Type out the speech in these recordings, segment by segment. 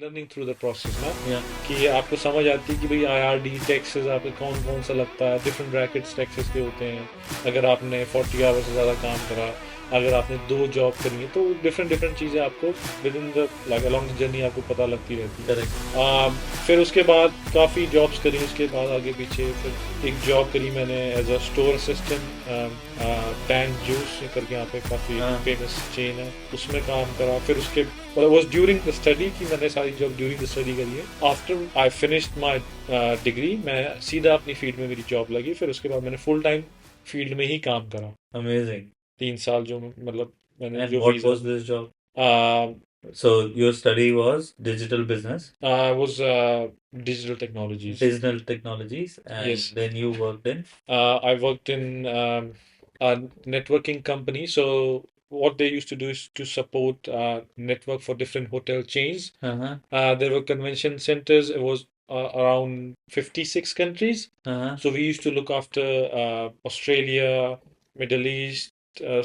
Learning through the process ना Yeah. कि आपको समझ आती है कि भाई IRD टैक्सेस आपके कौन कौन सा लगता है, डिफरेंट ब्रैकेट्स टैक्सेस के होते हैं। अगर आपने 40 आवर्स से ज़्यादा काम करा, अगर आपने 2 जॉब करी है, तो डिफरेंट डिफरेंट चीज़ें आपको with in the like along the journey आपको पता लगती रहती है। Correct. फिर उसके बाद काफ़ी जॉब्स करी, उसके बाद आगे पीछे फिर एक जॉब करी मैंने एज अ स्टोर असिस्टेंट, टैंक जूस करके यहाँ पे काफ़ी हाँ. फेमस चेन है, उसमें काम करा। फिर उसके वॉज ड्यूरिंग द स्टडी कि मैंने सारी जॉब ड्यूरिंग द स्टडी करी है। After I finished my degree मैं सीधा अपनी फील्ड में मेरी जॉब लगी। फिर उसके बाद मैंने फुल टाइम फील्ड में ही काम करा। Amazing. 3 साल जो मतलब मैंने And जो what visa was this job? So your study was digital business, was digital technologies. digital technologies, and Yes. then you worked in. I worked in a networking company. So what they used to do is to support network for different hotel chains. Uh-huh. There were convention centers. It was around 56 countries. Uh-huh. So we used to look after Australia, Middle East,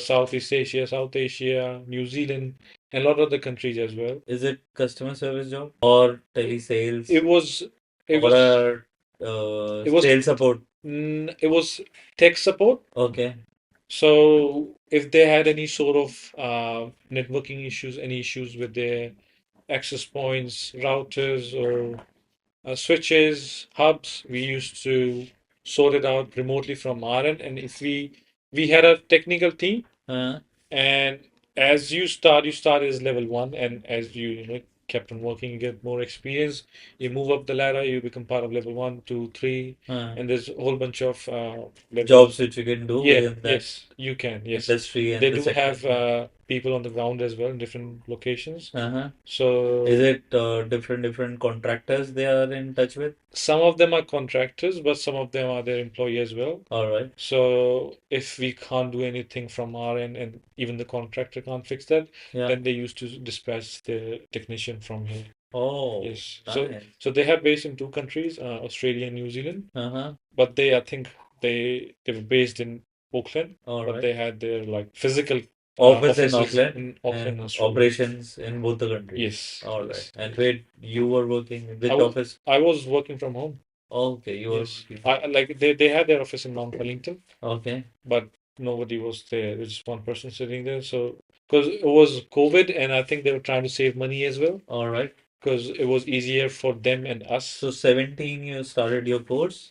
Southeast Asia, South Asia, New Zealand, and a lot of the countries as well. Is it customer service job or telesales It was, it or was, it was, sales support? it was tech support. Okay. So if they had any sort of networking issues, any issues with their access points, routers, or switches, hubs, we used to sort it out remotely from our end. And if we had a technical team, Uh, and as you start as level one, and as you kept on working, you get more experience. You move up the ladder, you become part of level one, two, three, uh, and there's a whole bunch of Jobs levels. which you can do Yeah, within that yes, you can. Yes, industry and they the do sector. have people on the ground as well in different locations. Uh-huh. Is So it different contractors they are in touch with? some of them are contractors, but some of them are their employee as well. All right. So if we can't do anything from our end, and even the contractor can't fix that, Yeah. then they used to dispatch the technician from here. Oh, Yes. So nice. so they have base in 2 countries, Australia and New Zealand. Uh-huh. But I think they were based in Auckland, All but right. they had their like physical Office in offices Auckland in Auckland, and Australia. operations in both the countries. Yes, All right. yes, And yes. where you were working, in I which was office? I was working from home. Okay, you were Yes, working. I like they had their office in Mount Wellington, Okay. but nobody was there. There's just one person sitting there. So because it was COVID, and I think they were trying to save money as well, All right. because it was easier for them and us. So 17 you started your course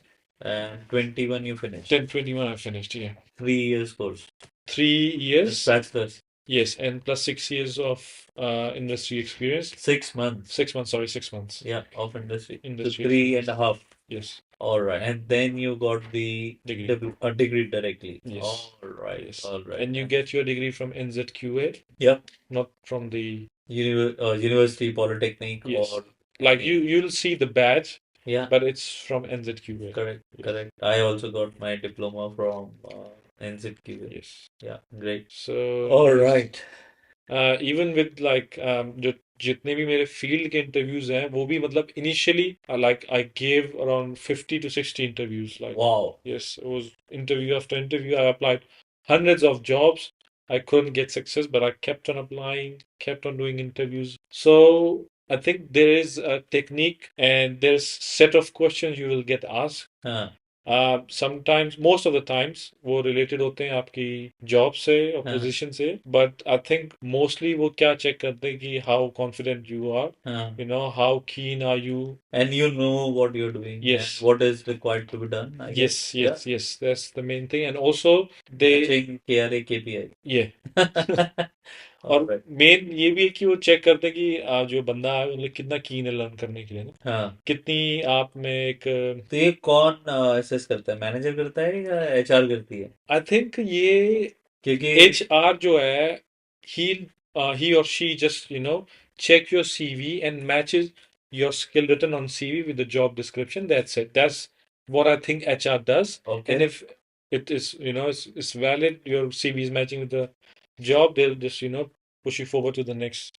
and 21 you finished. 10/21 I finished. Yeah, 3 years course. 3 years. Bachelor's. Yes, and plus 6 years of industry experience. 6 months. 6 months, sorry, 6 months. Yeah, of industry. So Industry three and experience. a half. Yes, All right. And then you got the degree. degree directly. Yes, All right. yes. All right. And you get your degree from NZQA, Yeah. not from the University, Polytechnic, yes. or Like any. you'll see the badge, Yeah. but it's from NZQA. Correct. Yes, Correct. I also got my diploma from NZQA. yes. Yeah. Great. So All yes. right. Even with like जो जितने भी मेरे field के interviews हैं वो भी मतलब initially like I gave around 50 to 60 interviews like Wow. yes it was interview after interview. I applied hundreds of jobs. I couldn't get success, but I kept on applying, kept on doing interviews. So I think there is a technique, and there's set of questions you will get asked. हाँ. Sometimes, most of the times, वो related होते हैं आपकी job से और हाँ. position से, but I think mostly वो क्या check करते हैं कि how confident you are, हाँ. how keen are you. And you know what you're doing Yes. and what is required to be done, I guess. Yes, yes, that's the main thing. And also they, Matching KRA KPI. yeah. All और right. Main ये भी है कि वो check करते हैं कि जो बंदा है मतलब कितना कीन है लर्न करने के लिए ना, हाँ. कितनी आप में एक तो ये कौन असेस करता है, मैनेजर करता है या एचआर करती है? आई थिंक ये क्योंकि HR जो है, he or she just check your CV and matches your skill written on CV with the job description. That's it. That's what I think HR does. okay. And if it is it's valid, your CV is matching with the job, they'll just push you forward to the next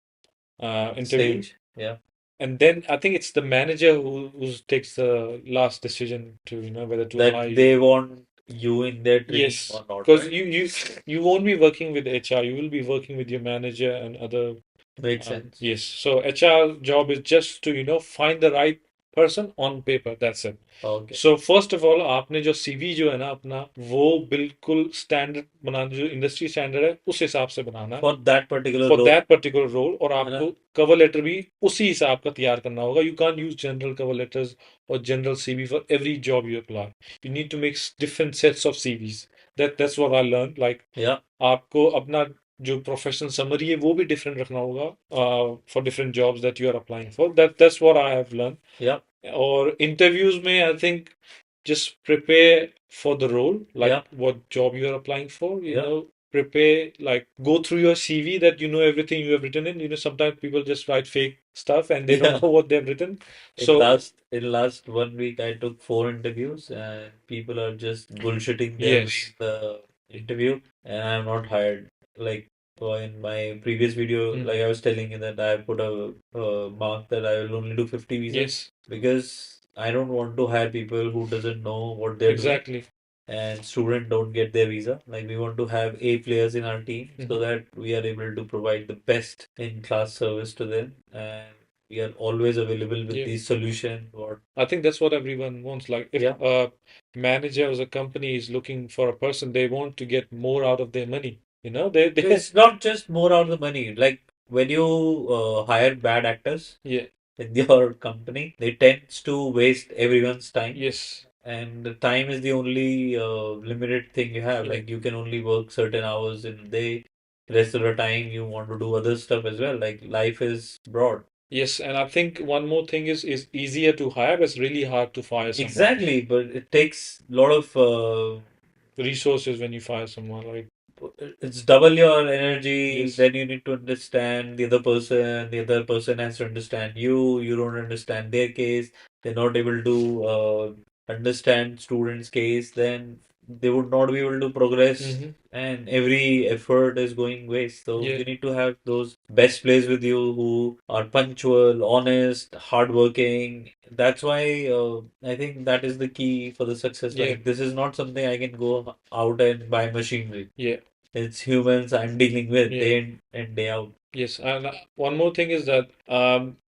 interview. Stage. Yeah. And then I think it's the manager who takes the last decision to whether to That hire you. they want you in their team Yes, or not, because right? you won't be working with HR. You will be working with your manager and other Makes sense. Yes. So HR job is just to, find the right person on paper. That's it. Okay. So first of all आपने जो CV जो है ना अपना वो बिल्कुल standard बनाना, जो industry standard है उस हिसाब से बनाना है For that particular for role, that particular role, और है ना? आपको कवर लेटर भी उसी हिसाब का तैयार करना होगा. You can use general cover letters और general CV for every job you apply. You need to make different sets of CVs. That's what I learn. Like Yeah, आपको अपना जो प्रोफेशनल समरी है वो भी डिफरेंट रखना होगा for different jobs that you are applying for. That's what I have learn. yeah, और interviews में I think just prepare for the role, like yeah, what job you are applying for, yeah. prepare, like go through your CV that you know everything you have written in. Sometimes people just write fake stuff and they don't Yeah. know what they've written. In So, last 1 week, I took 4 interviews, and people are just bullshitting their way yes. in the interview, and I'm not hired. Like in my previous video, Mm. like I was telling you that I put a mark that I will only do 50 visas Yes, because I don't want to hire people who doesn't know what they're doing, exactly. and student don't get their visa. Like we want to have A players in our team so Mhm. that we are able to provide the best in class service to them, and we are always available with Yeah. the solution. What I think that's what everyone wants. Like, if Yeah. a manager or a company is looking for a person, they want to get more out of their money. They It's not just more out of the money. Like when you hire bad actors yeah, in your company, they tends to waste everyone's time. yes, And the time is the only limited thing you have. yeah. Like you can only work certain hours in a day. Rest of the time you want to do other stuff as well. Like life is broad. Yes, and I think one more thing is easier to hire, but it's really hard to fire someone. Exactly, but it takes a lot of Resources when you fire someone, like it's double your energy. yes, Then you need to understand the other person. The other person has to understand you. You don't understand their case. They're not able to understand student's case. Then they would not be able to progress, hmm and every effort is going waste. So yeah, you need to have those best players with you who are punctual, honest, hardworking. That's why I think that is the key for the success. yeah, Like this is not something I can go out and buy machinery. yeah, It's humans I'm dealing with yeah. day in and day out. Yes, and one more thing is that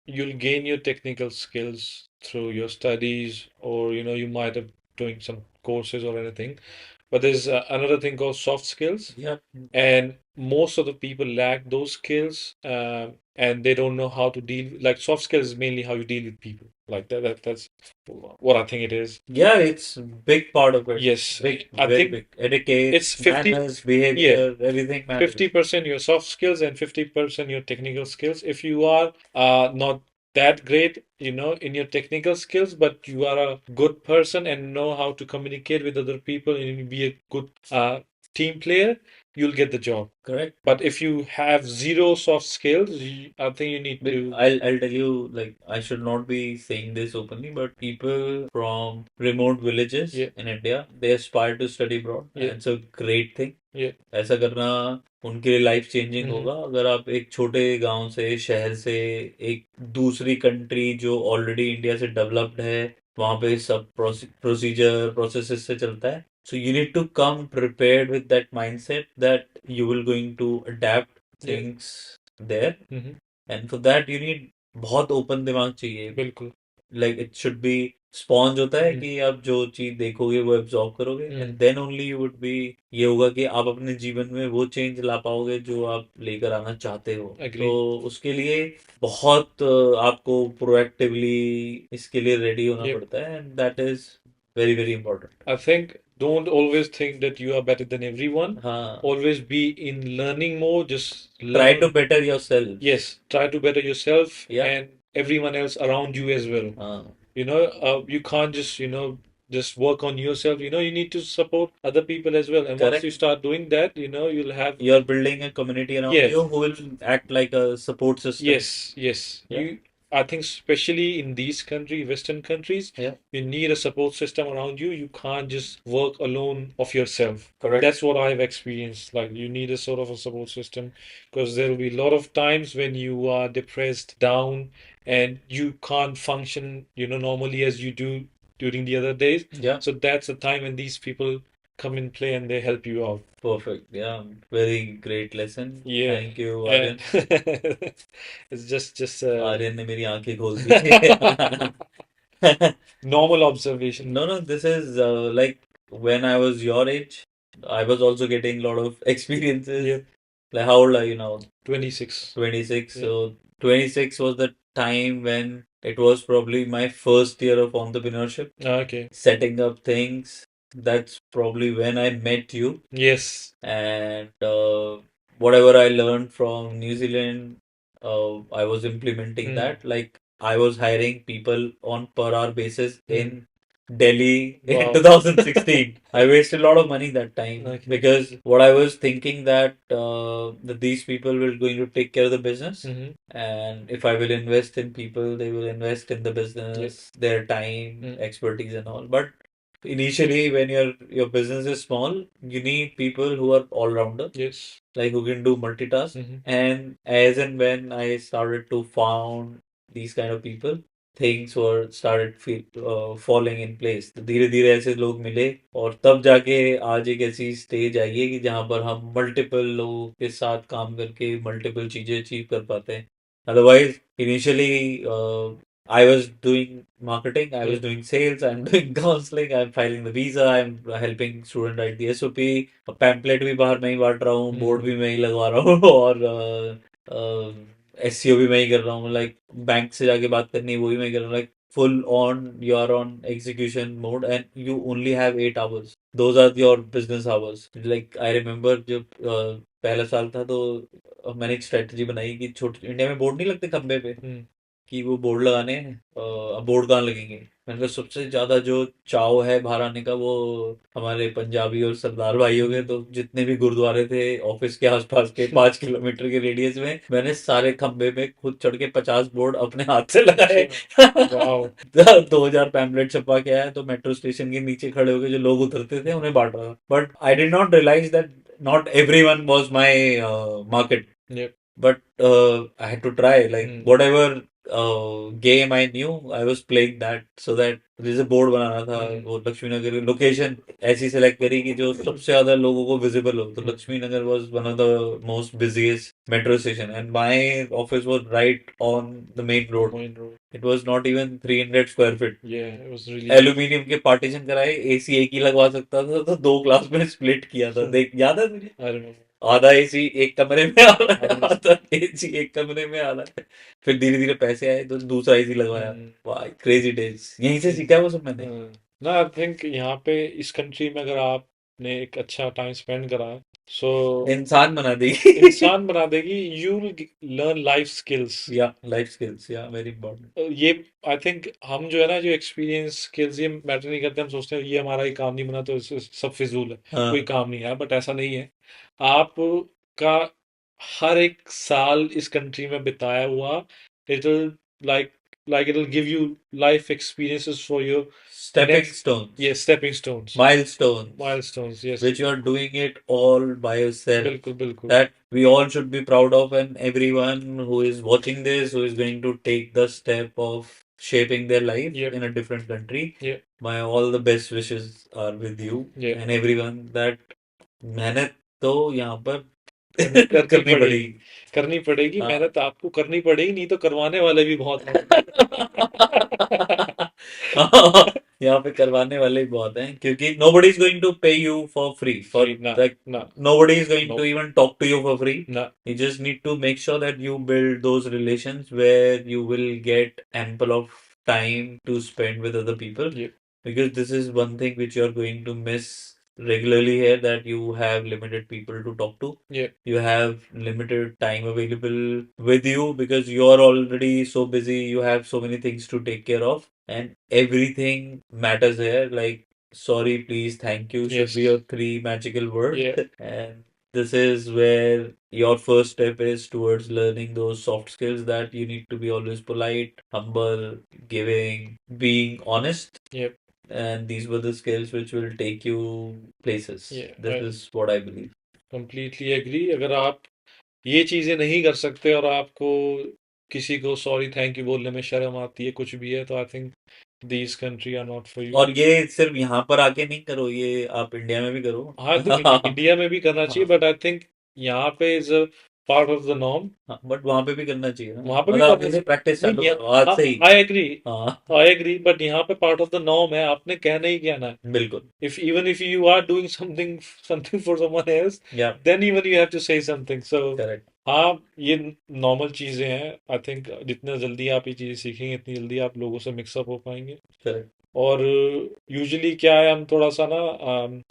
you'll gain your technical skills through your studies, or you might have doing some courses or anything. But there's another thing called soft skills, Yep. and most of the people lack those skills, and they don't know how to deal. Like soft skills is mainly how you deal with people. Like that's what I think it is. Yeah, it's a big part of it. Yes, Big, I very think big. Etiquette, it's 50. manners, Yeah, behavior, everything matters. 50% your soft skills and 50% your technical skills. If you are not that great, in your technical skills, but you are a good person and know how to communicate with other people and be a good team player, you'll get the job. Correct. But if you have zero soft skills, I think you need But to. I'll tell you, like, I should not be saying this openly, but people from remote villages Yeah, in India, they aspire to study abroad, and yeah, it's a great thing. yeah. ऐसा करना उनके लिए life changing hmm होगा अगर आप एक छोटे गांव से शहर से एक दूसरी कंट्री जो ऑलरेडी इंडिया से डेवलप्ड है वहां पे सब प्रोसीजर प्रोसेसेस से चलता है so you need to come prepared with that mindset that you will going to adapt Yeah. Things there hmm and for that you need बहुत ओपन दिमाग चाहिए बिल्कुल. Like it should be sponge होता है हम्म, कि आप जो चीज देखोगे वो एब्जॉर्ब करोगे and hmm, then only you would be ये होगा कि आप अपने जीवन में वो चेंज ला पाओगे जो आप लेकर आना चाहते हो तो agree. उसके लिए बहुत आपको प्रोएक्टिवली इसके लिए रेडी होना Yep. पड़ता है and that is very very important I think don't always think that you are better than everyone. हाँ Always be in learning mode. Just try to learn. Better yourself Yes, try to better yourself या and everyone else around you as well. हाँ You can't just, just work on yourself. You need to support other people as well. And once you correct start doing that, you'll have, you are building a community around yes, you who will act like a support system yes, yes. या I think especially in these Western countries, या you need a support system around you. You can't just work alone of yourself. Correct That's what I've experienced. Like you need a sort of a support system because there will be a lot of times when you are depressed, down, and you can't function, normally as you do during the other days. या So that's the time when these people come in play and they help you out. Perfect. Yeah, very great lesson. Yeah. Thank you, And Aryan. it's just Aryan ने मेरी आंखें खोल दी. normal observation. No, no, this is like when I was your age, I was also getting a lot of experiences. Yeah, Like, how old are you now? 26. 26. Yeah. So, 26 was the time when it was probably my first year of entrepreneurship, Okay. setting up things. That's probably when I met you. Yes. And whatever I learned from New Zealand, I was implementing that. Like I was hiring people on per hour basis in Delhi in Wow. 2016. I wasted a lot of money that time Okay. because what I was thinking that these people will going to take care of the business, Mm-hmm. and if I will invest in people, they will invest in the business, their time, expertise, and all. But initially, when your business is small, you need people who are all rounder, Yes. like who can do multitask. And as and when I started to found these kind of people, things were falling in place. तो धीरे धीरे ऐसे लोग मिले और तब जाके आज एक ऐसी स्टेज आई है कि जहाँ पर हम मल्टीपल लोगों के साथ काम करके मल्टीपल चीजें अचीव कर पाते हैं. Otherwise, initially, I was doing marketing, I was doing sales, I'm doing counseling, I'm filing the visa, I'm helping student write the SOP, pamphlet भी बाहर मैं ही बांट रहा हूँ, बोर्ड भी मैं ही लगवा रहा हूँ और एसईओ भी मैं ही कर रहा हूँ. लाइक बैंक से जाके बात करनी है वो भी मैं ही कर रहा हूँ. Like full on you are on execution mode and you only have 8 hours. Those are your business hours. Like I remember जब पहला साल था तो मैंने एक स्ट्रेटजी बनाई कि छोटे इंडिया में बोर्ड नहीं लगते खंबे पे कि वो बोर्ड लगाने हैं. अब बोर्ड कहाँ लगेंगे. मैंने कहा सबसे ज्यादा जो चाव है बाहर आने का वो हमारे पंजाबी और सरदार भाई हो गए. तो जितने भी गुरुद्वारे थे ऑफिस के आसपास के 5 किलोमीटर के रेडियस में मैंने सारे खंबे में खुद चढ़ के 50 बोर्ड अपने हाथ से लगाए. वाओ. 2000 पैम्पलेट छपा के आया तो मेट्रो स्टेशन के नीचे खड़े होकर जो लोग उतरते थे उन्हें बांट रहा था. But I did not realize that not everyone was my market. Yep. But I had to try. Like whatever game I knew, I was playing that. So that जैसे बोर्ड बनाना था वो लक्ष्मी नगर की लोकेशन ऐसी सेलेक्ट करी कि जो सबसे ज्यादा लोगों को विजिबल हो. तो Laxmi Nagar was one of the most busiest metro station and my office was right on the main road. It was not even 300 square feet. Yeah, it was really. Aluminium के पार्टीशन कराए. एसी एक ही लगवा सकता था तो 2 क्लास में split किया था. देख याद है तुझे. I remember. आधा एसी एक कमरे में आ रहा है, आधा एसी एक कमरे में आ रहा है. फिर धीरे धीरे पैसे आए तो दूसरा एसी लगवाया. वाह क्रेजी डेज. यहीं से सीखा है वो सब मैंने. ना आई थिंक यहाँ पे इस कंट्री में अगर आपने एक अच्छा टाइम स्पेंड करा सो इंसान बना देगी. इंसान बना देगी. You learn life skills. या लाइफ स्किल्स या वेरी इंपॉर्टेंट. ये आई थिंक हम जो है ना जो एक्सपीरियंस स्किल्स ये मैटर नहीं करते. हम सोचते हैं ये हमारा ही काम नहीं बना तो सब फिजूल है. कोई काम नहीं है. बट ऐसा नहीं है. आपका हर एक साल इस कंट्री में बिताया हुआ it will like it'll give you life experiences for your Stepping next. stones. Yes, stepping stones. Milestones. Yes. Which you are doing it all by yourself. बिल्कुल. That we all should be proud of, and everyone who is watching this, who is going to take the step of shaping their life in a different country. Yeah. My all the best wishes are with you and everyone. That मेहनत तो यहाँ पर करनी पड़ेगी. मेहनत आपको करनी पड़ेगी. नहीं तो करवाने वाले भी बहुत हैं. यहाँ पे करवाने वाले भी बहुत हैं क्योंकि nobody is going to pay you for free. Like nobody is going to even talk to you for free. You just need to make sure that you build those relations where you will get ample of time to spend with other people. Because this is one thing which you are going to miss regularly here, that you have limited people to talk to. You have limited time available with you because you are already so busy. You have so many things to take care of, and everything matters here. Like sorry, please, thank you should be your 3 magical words. And this is where your first step is towards learning those soft skills, that you need to be always polite, humble, giving, being honest. And these were the skills which will take you places. This is what I believe. Completely agree. अगर आप ये चीजें नहीं कर सकते और आपको किसी को सॉरी थैंक यू बोलने में शर्म आती है, कुछ भी है, तो I think these country are not for you. और ये सिर्फ यहाँ पर आके नहीं करो, ये आप इंडिया में भी करो। हाँ, तो इंडिया में भी करना चाहिए, हाँ, बट आई थिंक यहाँ पे is a part of the norm. हाँ, बट वहां पे भी करना चाहिए ना, वहां पे भी मतलब करना अपने से चाहिए, प्रैक्टिस चालू नहीं, करो आज से ही। आई एग्री, हाँ, आई एग्री, बट यहाँ पे पार्ट ऑफ द नॉर्म है, आपने कहना ही कहना है। बिल्कुल। If even if you are doing something for someone else, या then even you have to say something. So correct. हाँ, ये नॉर्मल चीजें हैं। आई थिंक जितना जल्दी आप ये चीजें सीखेंगे, इतनी जल्दी आप लोगों से मिक्सअप हो पाएंगे। करेक्ट। और यूजुअली क्या है, हम थोड़ा सा ना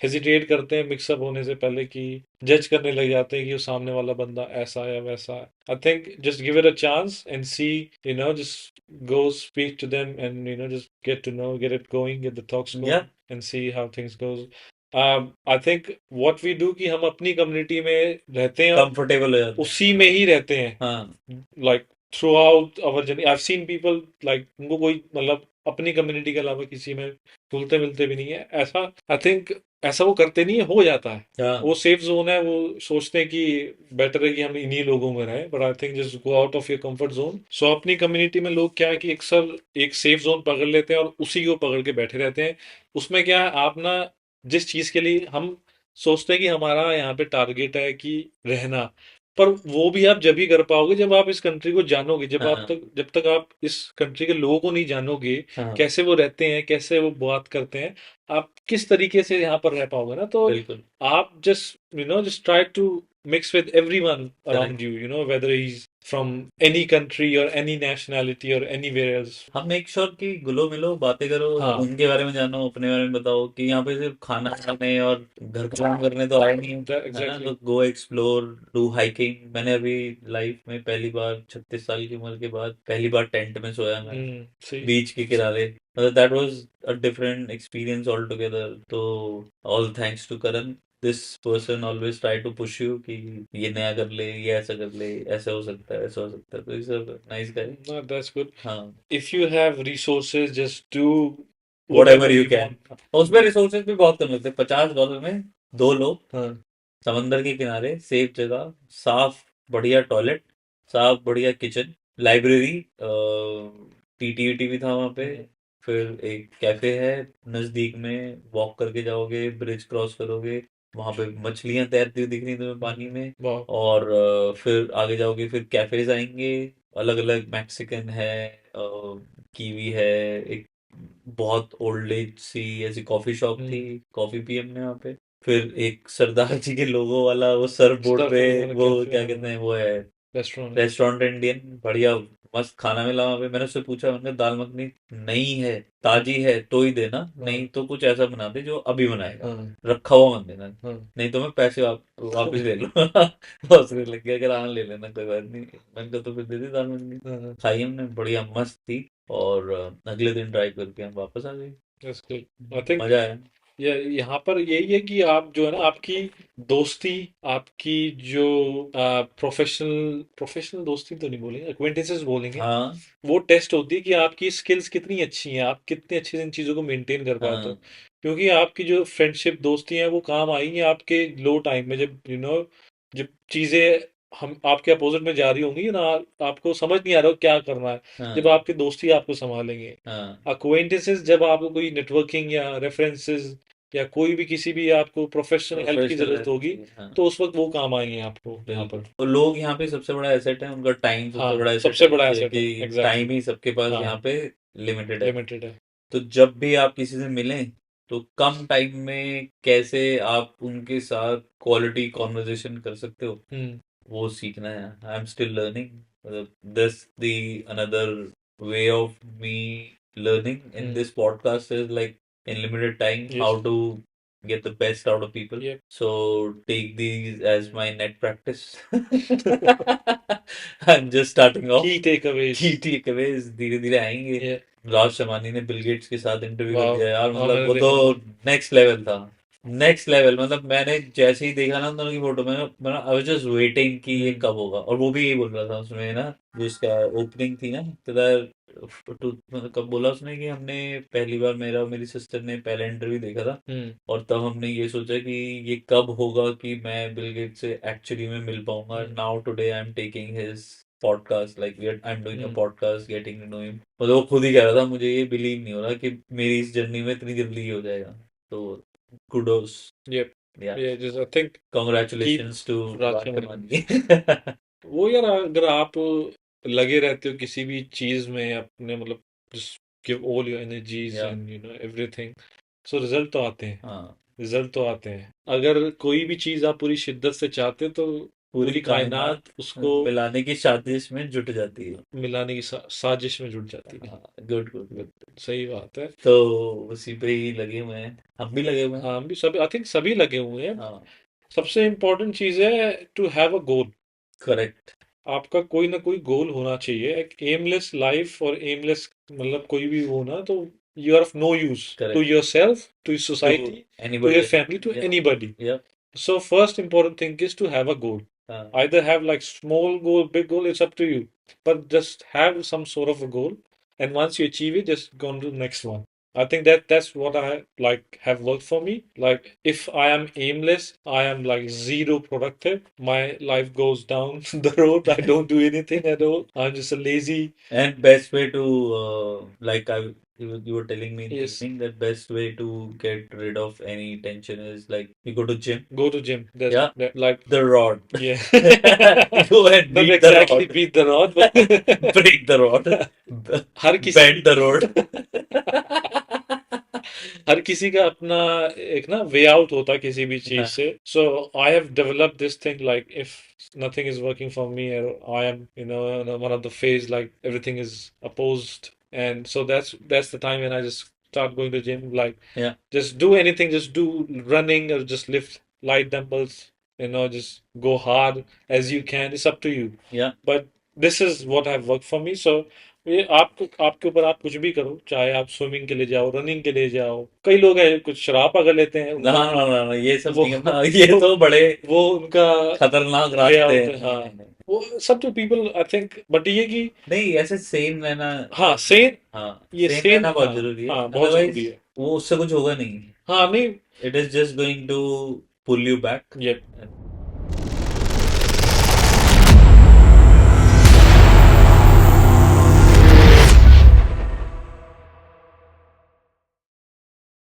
हेजिटेट करते हैं मिक्सअप होने से पहले, कि जज करने लग जाते हैं कि वो सामने वाला बंदा ऐसा है या वैसा है। I think just give it a chance and see, just go speak to them and just get to know, get it going, get the talks या going and see how things goes. I think what we do कि हम अपनी community में रहते हैं और comfortable हो जाते हैं। उसी में ही रहते हैं, हाँ, like throughout our journey. I've seen people like उनको कोई मतलब अपनी कम्युनिटी के अलावा किसी में घुलते मिलते भी नहीं है, ऐसा आई थिंक ऐसा वो करते नहीं है, हो जाता है। हाँ, वो सेफ जोन है, वो सोचते हैं कि बेटर है कि हम इन्हीं लोगों में रहें, but I think just go out of your comfort zone. So अपनी कम्युनिटी में लोग क्या है कि अक्सर एक सेफ जोन पकड़ लेते हैं और उसी को पकड़ के बैठे रहते हैं। उसमें क्या है, आप ना जिस चीज के लिए हम सोचते हैं कि हमारा यहाँ पे टारगेट है कि रहना, पर वो भी आप जब ही कर पाओगे जब आप इस कंट्री को जानोगे, हाँ, जब तक आप इस कंट्री के लोगों को नहीं जानोगे, हाँ, कैसे वो रहते हैं, कैसे वो बात करते हैं, आप किस तरीके से यहाँ पर रह पाओगे ना। तो बिल्कुल। आप just try to mix with everyone correct. Around you, whether he is from any country और एनी नेशनैलिटी और एनीवेयर एल्स। हम मेक श्योर कि घुलो मिलो, बातें करो, हाँ, उनके बारे में जानो, अपने बारे में बताओ, कि यहाँ पे सिर्फ खाना खाने और घर का काम करने तो आए नहीं हो, है ना। एग्जैक्टली। तो गो एक्सप्लोर, डू हाइकिंग। मैंने अभी लाइफ में पहली बार 36 साल की उम्र के बाद पहली बार टेंट में सोया मैं, सी। बीच के किनारे। मतलब that was a different experience all together. तो all thanks to Karan, this person always try to push you कि ये नया कर ले, ये ऐसा कर ले, ऐसा हो सकता है, ऐसा हो सकता है। तो is a nice guy. That's good. हाँ, if you have resources, just do whatever whatever you you can. want. उसमें रिसोर्सेज भी बहुत कम लगते हैं। $50 में 2 लोग, हाँ। समंदर के किनारे, सेफ जगह, साफ बढ़िया टॉयलेट, साफ बढ़िया किचन, लाइब्रेरी, टीटी वीटी भी था वहाँ पे। फिर एक कैफे है नजदीक में, वॉक करके जाओगे, ब्रिज क्रॉस करोगे, वहां पे मछलियां तैरती हुई दिख रही तुम्हें पानी में। वाह। और फिर आगे जाओगे, फिर कैफेज आएंगे, अलग अलग, मैक्सिकन है, कीवी है, एक बहुत ओल्ड एज सी ऐसी कॉफी शॉप थी, कॉफी पी हमने वहाँ पे। फिर एक सरदार जी के लोगो वाला वो सर्फ बोर्ड पे, सर्फ वाला वो कैफे, क्या हाँ। कहते हैं, वो है रेस्टोरेंट। रेस्टोरेंट इंडियन, बढ़िया मस्त खाना मिला वहाँ पे। मैंने उससे पूछा, मैंने कहा, दाल मखनी नहीं है, ताजी है तो ही देना, हाँ, नहीं तो कुछ ऐसा बना दे जो अभी बनाएगा, हाँ, रखा हुआ मत देना, हाँ। नहीं तो मैं पैसे वापस ले लूँ। हंसने लग गया, अगर हाँ ले लेना कोई बात नहीं। मैंने कहा तो फिर दे दी दाल मखनी। हाँ, खाई हमने, बढ़िया मस्त थी। और अगले दिन ड्राइव करके हम वापस आ गए। That's good. आई थिंक मजा आया। ये यहाँ पर यही है कि आप जो है ना, आपकी दोस्ती, आपकी जो प्रोफेशनल प्रोफेशनल दोस्ती तो नहीं बोलेंगे, acquaintances बोलेंगे, हाँ, वो टेस्ट होती है कि आपकी स्किल्स कितनी अच्छी हैं, आप कितने अच्छे से इन चीज़ों को मेंटेन कर पाते हो। हाँ, क्योंकि आपकी जो फ्रेंडशिप दोस्ती है वो काम आएंगी आपके लो टाइम में, जब जब चीज़ें हम आपके अपोजिट में जा रही होंगी ना, आपको समझ नहीं आ रहा हो क्या करना है, जब हाँ, आपकी दोस्ती आपको संभालेंगे। हाँ, अक्वेंटेंसेस जब आपको कोई नेटवर्किंग या रेफरेंसेस या कोई भी किसी भी आपको प्रोफेशनल हेल्प की प्रोफेशनल जरूरत हेल्प होगी, चाहिए, हाँ। तो उस वक्त वो काम आएंगे आपको यहाँ बिल्कुल। पर। तो लोग यहाँ पे सबसे बड़ा एसेट है, उनका टाइम सबसे हाँ, बड़ा एसेट सबसे है, बड़ा एसेट है, क्योंकि एग्जैक्टली। टाइम ही सबके पास हाँ, यहाँ पे लिमिटेड है। लिमिटेड है। तो जब भी आप किसी से मिलें, तो कम टाइम में कैसे आप उनके साथ क्वालिटी कॉन्वर्जेशन कर सकते हो, हम्म। वो सीखना है। आई एम स्टिल लर्निंग, मतलब this the another way of me learning in hmm. This podcast is like, in limited time, how yes. to get the best out of people. ये So take these as my net practice. I'm just starting off. की takeaways. की takeaways धीरे धीरे आएंगे। ये राज शमानी ने Bill Gates के साथ इंटरव्यू कर वाह। दिया यार, हाँ, मतलब मैंने वो तो देखा था। नेक्स्ट लेवल था। नेक्स्ट लेवल, मतलब मैंने जैसे ही देखा ना दोनों की फोटो में, मैं आई वाज जस्ट वेटिंग कि ये हम्म। कब होगा। और वो भी यही बोल रहा था उसमें ना, जो इसका ओपनिंग थी ना, तो मतलब कब बोला उसने कि हमने पहली बार, मेरा और मेरी सिस्टर ने पहला इंटरव्यू देखा था, हम्म। और तब हमने ये सोचा कि ये कब होगा कि मैं बिल गेट्स से एक्चुअली में मिल पाऊंगा। Hmm. Now today I am taking his podcast like we I am doing a hmm, podcast getting to know him, मतलब वो खुद ही कह रहा था मुझे ये बिलीव नहीं हो रहा कि मेरी इस जर्नी में इतनी जल्दी ही हो जाएगा, तो कुडोस, yep. या Yeah, just I think keep congratulations to rocking it. राष्ट्रवादी। वो यार, अगर आप लगे रहते हो किसी भी चीज में अपने, मतलब just give all your energies या and everything, so रिजल्ट तो आते हैं। हाँ, रिजल्ट तो आते हैं। अगर कोई भी चीज आप पूरी शिद्दत से चाहते हो तो पूरी पूरी कायनात कायनात उसको मिलाने की साजिश में जुट जाती है। मिलाने की साजिश में जुट जाती है। हाँ, गुड गुड गुड। सही बात है। तो उसी पे ही लगे हुए हैं, हम भी लगे हुए हैं। हाँ, हम भी सभी, आई थिंक सभी लगे हुए हैं। हाँ, सबसे इम्पोर्टेंट चीज है to have a goal. Correct, आपका कोई ना कोई गोल होना चाहिए। एक एमलेस लाइफ और एमलेस, मतलब कोई भी हो ना, तो you are of no use to correct yourself, to to society, to anybody your else. Family, to या एनीबडी। या So first important thing is to have a goal. हाँ Either have like small goal, big goal, it's up to you. But just have some sort of a goal. And once you achieve it, just go on to the next one. I think that's what I like have worked for me. Like if I am aimless, I am like zero productive. My life goes down the road. I don't do anything at all. I'm just a lazy. and best way to like you were telling me in the Yes. evening that best way to get rid of any tension is like you go to gym. Go to gym. That's Yeah, that, like the rod. yeah. Go and Not beat the exactly rod. beat the rod, Break the rod. but हर किसी Bend the road. हर किसी का अपना एक ना way out होता है किसी भी चीज हाँ, से। So I have developed this thing, like if nothing is working for me, or I am, in one of the phase like everything is opposed, and so that's the time when I just start going to gym. Like yeah, just do anything, just do running or just lift light dumbbells, just go hard as you can. It's up to you. yeah. But this is what have worked for me. So ये आपको, आपके ऊपर, आप कुछ भी करो, चाहे आप स्विमिंग के लिए जाओ, रनिंग के लिए जाओ। कई लोग हैं कुछ शराब अगर लेते हैं, ना उनका ना ना ना, ये सब वो नहीं करना, ये वो, तो बड़े वो उनका खतरनाक वे रास्ते आउट हैं। है। नहीं हाँ, नहीं नहीं वो सब तो पीपल आई थिंक, बट ये कि नहीं, ऐसे सेम रहना। हाँ सेम, हाँ, ये सेम सेम, रहना बहुत हाँ जरूरी है, हाँ बहुत जरूरी अदरवाइज है। वो उससे कुछ होगा नहीं। हाँ नहीं, it is just going to pull you back. ये